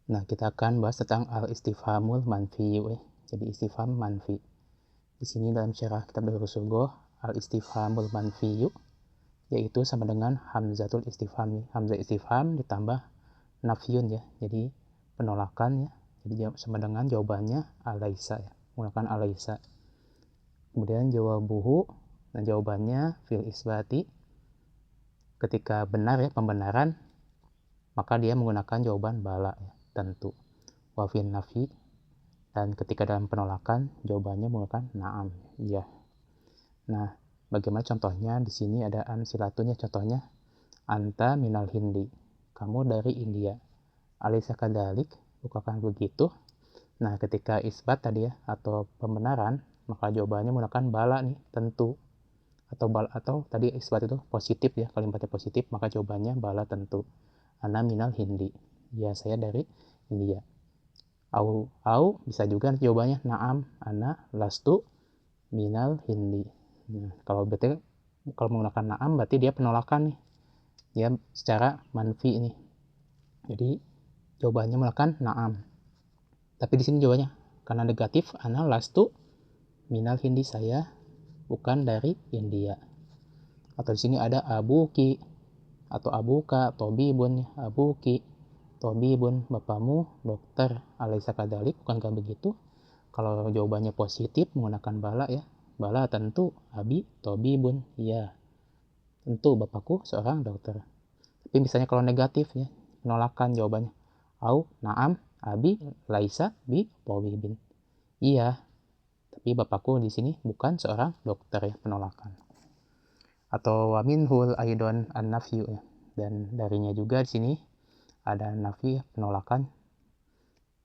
Nah, kita akan bahas tentang al-istifhamul manfi. Jadi istifham manfi. Di sini dalam syarah kitab Darus Sugoh, al-istifhamul manfi yaitu sama dengan hamzatul istifham. Hamzah istifham ditambah nafyun ya. Jadi penolakan ya. Jadi sama dengan jawabannya alaisa ya. Menggunakan alaisa. Kemudian jawabuhu, nah jawabannya fil isbati. Ketika benar ya, pembenaran, maka dia menggunakan jawaban bala ya, tentu. Wafin nafi, dan ketika dalam penolakan jawabannya menggunakan na'am ya. Nah, bagaimana contohnya? Di sini ada amsilatun ya, contohnya anta minal hindi, kamu dari India. Alaysa kadzalik, bukankah begitu? Nah, ketika isbat tadi ya, atau pembenaran, maka jawabannya menggunakan bala nih, tentu. Atau tadi isbat itu positif ya, kalimatnya positif, maka jawabannya bala tentu. Ana minal hindi, ya saya dari India. Au bisa juga jawabannya na'am ana lastu minal hindi. Nah, kalau menggunakan na'am berarti dia penolakan nih. Dia secara manfi ini. Jadi jawabannya menggunakan na'am. Tapi di sini jawabannya karena negatif, ana lastu minal hindi, saya bukan dari India. Atau di sini ada abuki atau abuka, tobibun ya, abuki tobibun, bapamu dokter. Alaysa kadzalik, bukankah begitu? Kalau jawabannya positif menggunakan bala ya, bala tentu, abi tobibun, ya tentu bapakku seorang dokter. Tapi misalnya kalau negatif ya, penolakan jawabannya au na'am abi laisa bi tobibin, iya tapi bapakku di sini bukan seorang dokter ya, penolakan. Atau waminhul aidon an-nafyu ya, dan darinya juga di sini ada nafi penolakan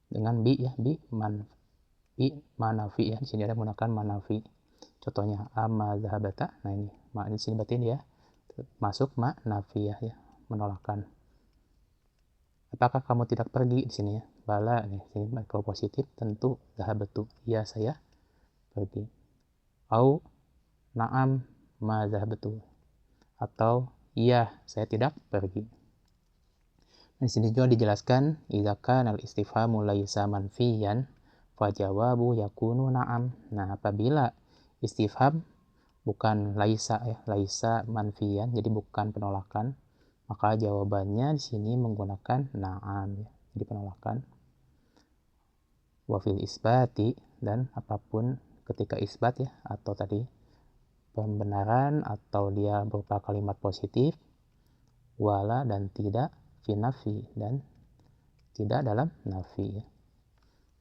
dengan bi ya, bi manafi ya. Di sini ada menggunakan manafi. Contohnya amma zahabata. Nah ini di sini berarti dia masuk ma nafiyah ya, menolakan. Apakah kamu tidak pergi? Di sini ya bala nih, sini kalau positif tentu zahabatu, ya saya pergi. Au na'am ma zahabatu, atau iya saya tidak pergi. Di sini juga dijelaskan idza kana al-istifhamu laisa manfiyan fajawabu yakunu na'am. Nah, apabila istifham bukan laisa ya, laisa manfiyan, jadi bukan penolakan, maka jawabannya di sini menggunakan na'am ya, jadi penolakan. Wa fil isbati, dan apapun ketika isbat ya, atau tadi pembenaran atau dia berupa kalimat positif, wala dan tidak, fi nafi dan tidak dalam nafi ya.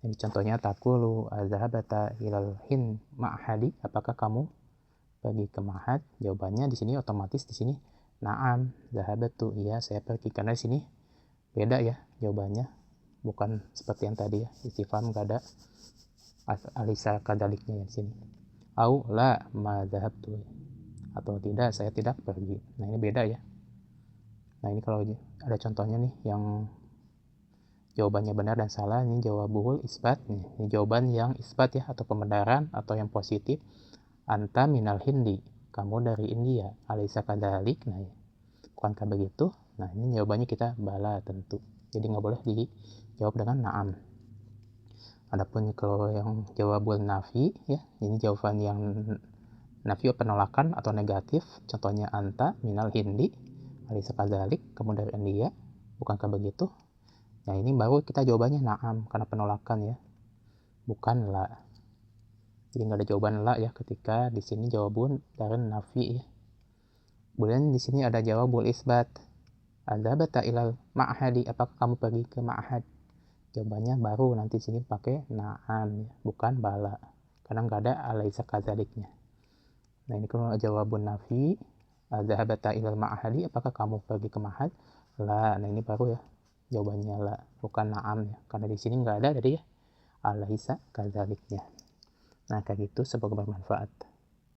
Ini contohnya taqulu azhabata ilal hin ma'hadi, apakah kamu pergi ke ma'had? Jawabannya di sini otomatis di sini na'am zahabatu, iya saya pergi, karena di sini beda ya jawabannya, bukan seperti yang tadi ya, istifham enggak ada alisa kadaliknya ya di sini. Au la ma zahabtu, atau tidak saya tidak pergi. Nah, ini beda ya. Nah, ini kalau ada contohnya nih yang jawabannya benar dan salah, ini jawabuhul isbat nih. Ini jawaban yang isbat ya, atau pembenaran atau yang positif. Anta minal hindi, kamu dari India. Alaysa kadzalik, nah bukankah begitu? Nah, ini jawabannya kita bala tentu. Jadi nggak boleh dijawab dengan na'am. Adapun kalau yang jawabul nafi ya, ini jawaban yang nafi penolakan atau negatif. Contohnya anta minal hindi, alaysa kadzalik, kamu dari India, bukankah begitu? Nah, ini baru kita jawabannya na'am karena penolakan ya, bukan la. Jadi nggak ada jawaban la ya ketika di sini jawabun dari nafi ya. Kemudian di sini ada jawabul isbat. Adzhabata ilal ma'hadi, apakah kamu pergi ke ma'had? Jawabannya baru nanti sini pakai na'am ya, bukan bala. Karena nggak ada alaysa kadzaliknya. Nah, ini kalau jawabun nafi, adzhabata ilal ma'hadi, apakah kamu pergi ke ma'had? La. Nah, ini baru ya jawabannya la, bukan na'am ya, karena di sini nggak ada jadi ya alaysa kadzaliknya. Nah, kayak gitu, semoga bermanfaat.